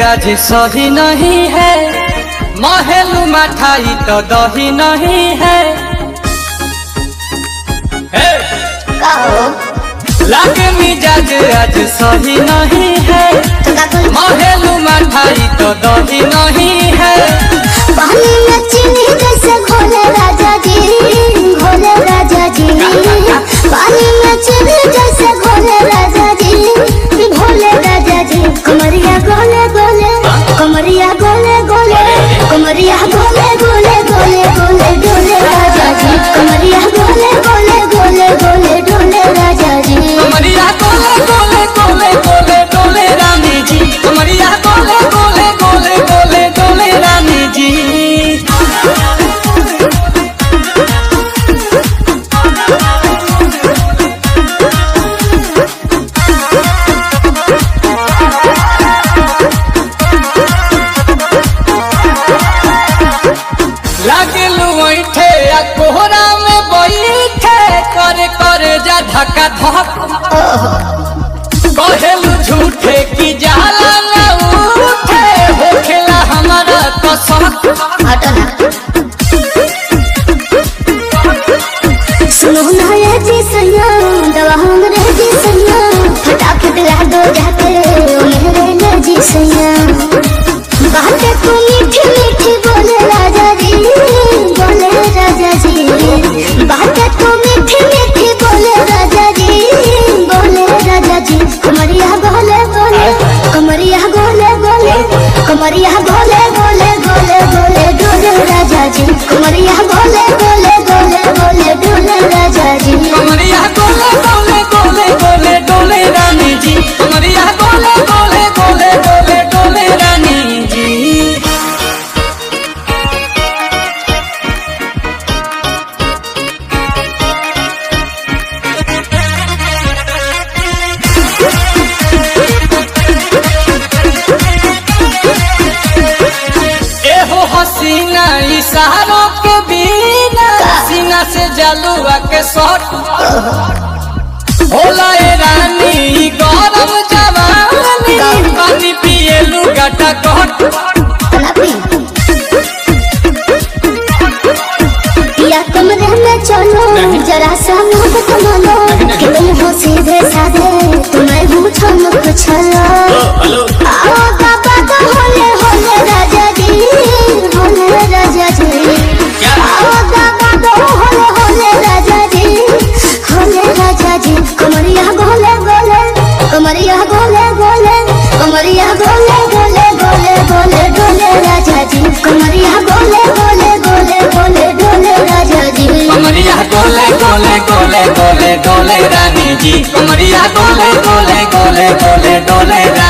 आज सही नहीं है, महलू मठाई तो दही नहीं है। लागे मिजाज आज सही नहीं है, महलू मठाई तो दही नहीं है। पानी में चीनी जैसे घोले राजा जी, घोले राजा जी। पानी में चीनी जैसे घोले राजा जी, घोले राजा जी। कमरिया गोले गोले, कमरिया गोले गोले, कमरिया गोले गोले गोले गोले डोले राजा जी। कमरिया गोले गोले गोले गोले डोले राजा जी। कमरिया गोले गोले गोले गोले डोले रानी जी। कमरिया गोले गोले गोले गोले डोले रानी जी। लागलू ऐठे आ कोहरा में बैठे, करे करे जा धक्का धक। कहेलू झूठे की जाला ना उठे, होखेला हमारा तो शक। सुनो ना ये जी सैया, दवा हमरे जी सैया, फटाफट ला दो जाके ओ मेरे ले जी सैया। बातें तू मीठी मीठी बोले राजा जी, बोले राजा जी। बातें तू मीठी मीठी बोले राजा जी, बोले राजा जी। कमरिया गोले गोले, कमरिया गोले गोले, कमरिया गोले गोले गोले गोले डोले राजा जी। कमरिया गोले गोले गोले गोले डोले राजा जी। कमरिया गोले गोले गोले गोले डोले रानी जी। कमरिया गोले गोले गोले गोले डोले रानी जी। एहो हसीना इशारों के बिना, सीना से जलुआ के शॉट होला ए रानी गरम जवानी। पानी पिए लुगाटा कट। या कमरे में चलो जरा सा मोहब्बत मानो, कि तुम हो सीधे साधे तुम्हें हूँ छमक छलो। आओ बाबा तो होले होले राजा जी, होले राजा जी। आओ बाबा तो होले होले राजा जी, होले राजा जी। कमरिया गोले गोले, कमरिया गोले गोले, कमरिया गोले गोले गोले गोले डोले राजा जी। कमरिया गोले गोले गोले गोले डोले राजा जी। कमरिया गोले गोले गोले गोले डोले रानी जी। कमरिया गोले गोले गोले गोले डोले रानी।